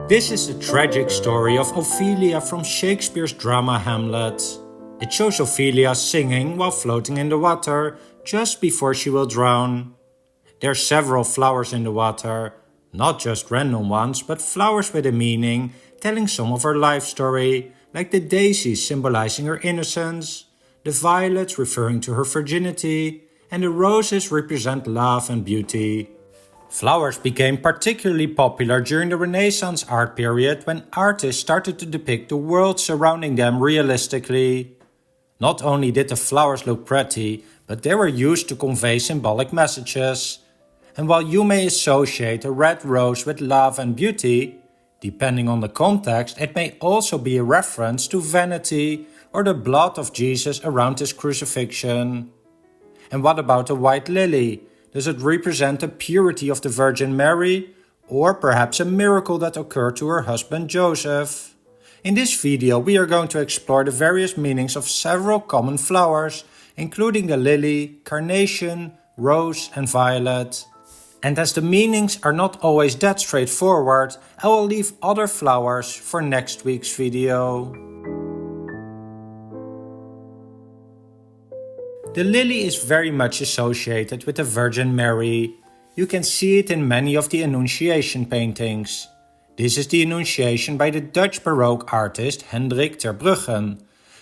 This is the tragic story of Ophelia from Shakespeare's drama Hamlet. It shows Ophelia singing while floating in the water just before she will drown. There are several flowers in the water, not just random ones, but flowers with a meaning, telling some of her life story, like the daisies symbolizing her innocence, the violets referring to her virginity, and the roses represent love and beauty. Flowers became particularly popular during the Renaissance art period when artists started to depict the world surrounding them realistically. Not only did the flowers look pretty, but they were used to convey symbolic messages. And while you may associate a red rose with love and beauty, depending on the context, it may also be a reference to vanity or the blood of Jesus around his crucifixion. And what about a white lily? Does it represent the purity of the Virgin Mary, or perhaps a miracle that occurred to her husband Joseph? In this video we are going to explore the various meanings of several common flowers, including the lily, carnation, rose and violet. And as the meanings are not always that straightforward, I will leave other flowers for next week's video. The lily is very much associated with the Virgin Mary. You can see it in many of the Annunciation paintings. This is the Annunciation by the Dutch Baroque artist Hendrik ter Brugghen.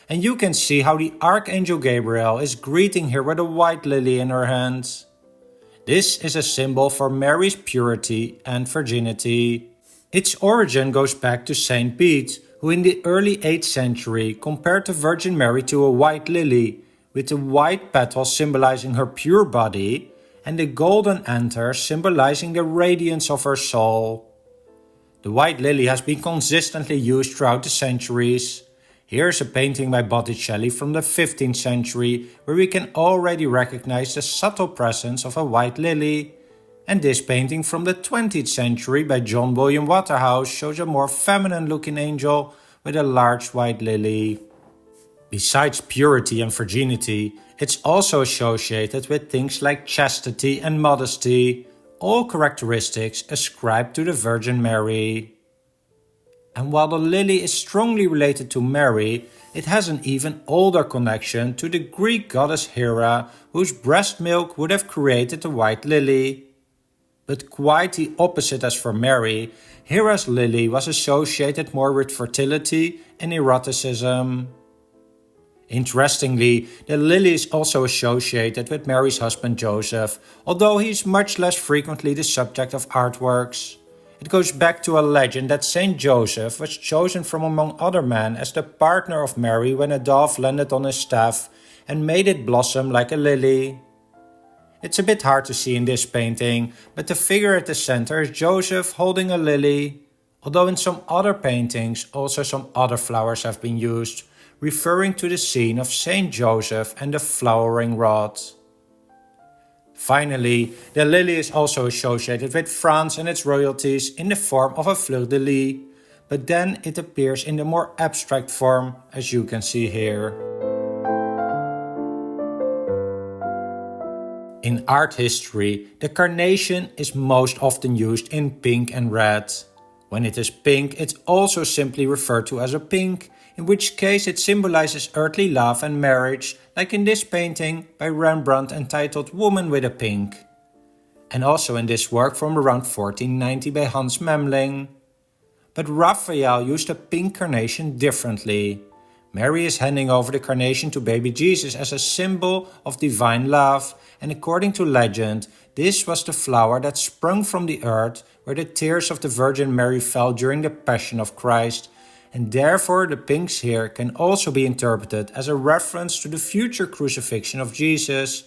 And you can see how the Archangel Gabriel is greeting her with a white lily in her hands. This is a symbol for Mary's purity and virginity. Its origin goes back to Saint Bede, who in the early 8th century compared the Virgin Mary to a white lily, with the white petals symbolizing her pure body and the golden anthers symbolizing the radiance of her soul. The white lily has been consistently used throughout the centuries. Here's a painting by Botticelli from the 15th century where we can already recognize the subtle presence of a white lily. And this painting from the 20th century by John William Waterhouse shows a more feminine looking angel with a large white lily. Besides purity and virginity, it's also associated with things like chastity and modesty, all characteristics ascribed to the Virgin Mary. And while the lily is strongly related to Mary, it has an even older connection to the Greek goddess Hera, whose breast milk would have created the white lily. But quite the opposite as for Mary, Hera's lily was associated more with fertility and eroticism. Interestingly, the lily is also associated with Mary's husband Joseph, although he is much less frequently the subject of artworks. It goes back to a legend that Saint Joseph was chosen from among other men as the partner of Mary when a dove landed on his staff and made it blossom like a lily. It's a bit hard to see in this painting, but the figure at the center is Joseph holding a lily, although in some other paintings also some other flowers have been used, referring to the scene of Saint Joseph and the flowering rod. Finally, the lily is also associated with France and its royalties in the form of a fleur-de-lis, but then it appears in the more abstract form, as you can see here. In art history, the carnation is most often used in pink and red. When it is pink, it's also simply referred to as a pink, in which case it symbolizes earthly love and marriage, like in this painting by Rembrandt entitled Woman with a Pink. And also in this work from around 1490 by Hans Memling. But Raphael used a pink carnation differently. Mary is handing over the carnation to baby Jesus as a symbol of divine love, and according to legend, this was the flower that sprung from the earth where the tears of the Virgin Mary fell during the Passion of Christ, and therefore the pinks here can also be interpreted as a reference to the future crucifixion of Jesus,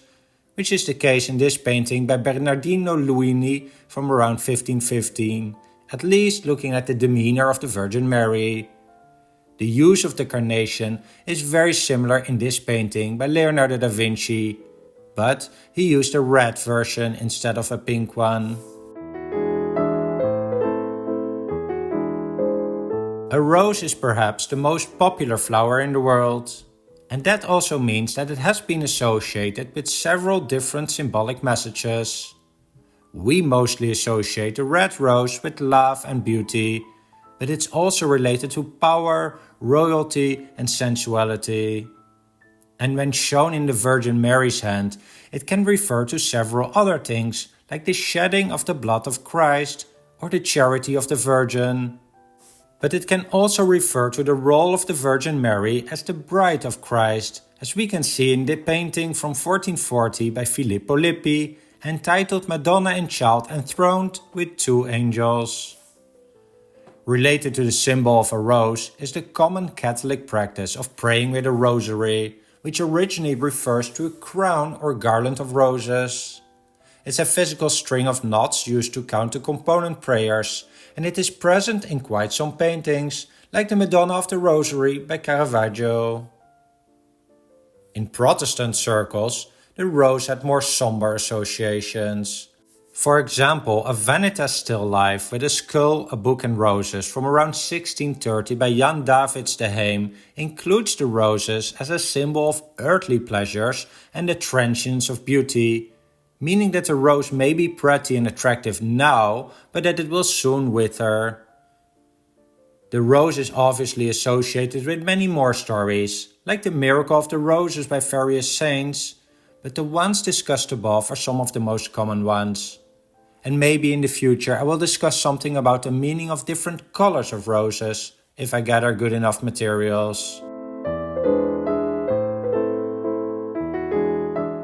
which is the case in this painting by Bernardino Luini from around 1515, at least looking at the demeanor of the Virgin Mary. The use of the carnation is very similar in this painting by Leonardo da Vinci, but he used a red version instead of a pink one. A rose is perhaps the most popular flower in the world, and that also means that it has been associated with several different symbolic messages. We mostly associate the red rose with love and beauty, but it's also related to power, royalty, and sensuality. And when shown in the Virgin Mary's hand, it can refer to several other things, like the shedding of the blood of Christ or the charity of the Virgin. But it can also refer to the role of the Virgin Mary as the bride of Christ, as we can see in the painting from 1440 by Filippo Lippi, entitled Madonna and Child Enthroned with Two Angels. Related to the symbol of a rose is the common Catholic practice of praying with a rosary, which originally refers to a crown or garland of roses. It's a physical string of knots used to count the component prayers, and it is present in quite some paintings, like the Madonna of the Rosary by Caravaggio. In Protestant circles, the rose had more somber associations. For example, a Vanitas still life with a skull, a book and roses from around 1630 by Jan Davids de Heem includes the roses as a symbol of earthly pleasures and the transience of beauty, meaning that the rose may be pretty and attractive now, but that it will soon wither. The rose is obviously associated with many more stories, like the miracle of the roses by various saints, but the ones discussed above are some of the most common ones. And maybe in the future I will discuss something about the meaning of different colors of roses, if I gather good enough materials.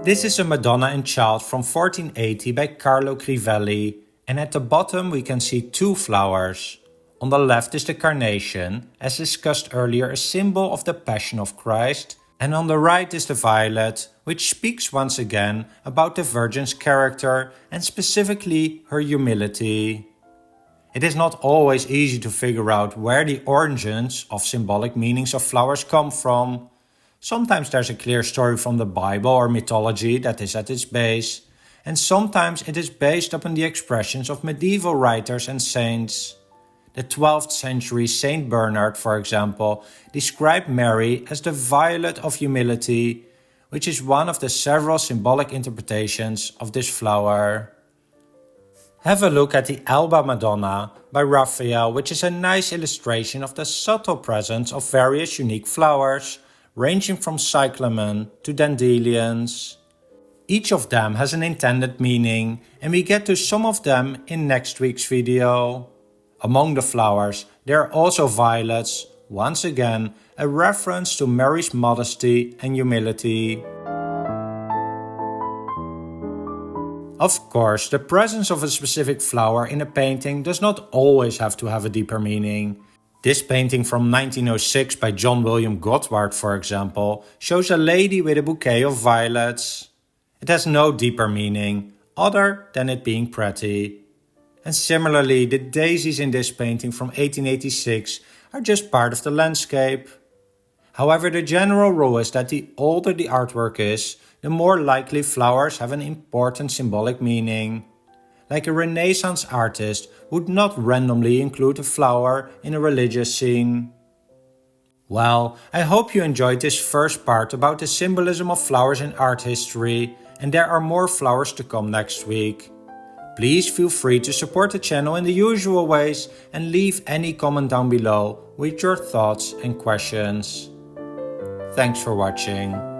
This is a Madonna and Child from 1480 by Carlo Crivelli, and at the bottom we can see two flowers. On the left is the Carnation, as discussed earlier, a symbol of the Passion of Christ, and on the right is the violet, which speaks once again about the Virgin's character and specifically her humility. It is not always easy to figure out where the origins of symbolic meanings of flowers come from. Sometimes there's a clear story from the Bible or mythology that is at its base, and sometimes it is based upon the expressions of medieval writers and saints. The 12th century Saint Bernard, for example, described Mary as the violet of humility, which is one of the several symbolic interpretations of this flower. Have a look at the Alba Madonna by Raphael, which is a nice illustration of the subtle presence of various unique flowers, ranging from cyclamen to dandelions. Each of them has an intended meaning, and we get to some of them in next week's video. Among the flowers, there are also violets, once again a reference to Mary's modesty and humility. Of course, the presence of a specific flower in a painting does not always have to have a deeper meaning. This painting from 1906 by John William Godward, for example, shows a lady with a bouquet of violets. It has no deeper meaning, other than it being pretty. And similarly, the daisies in this painting from 1886 are just part of the landscape. However, the general rule is that the older the artwork is, the more likely flowers have an important symbolic meaning. Like a Renaissance artist would not randomly include a flower in a religious scene. Well, I hope you enjoyed this first part about the symbolism of flowers in art history, and there are more flowers to come next week. Please feel free to support the channel in the usual ways and leave any comment down below with your thoughts and questions. Thanks for watching.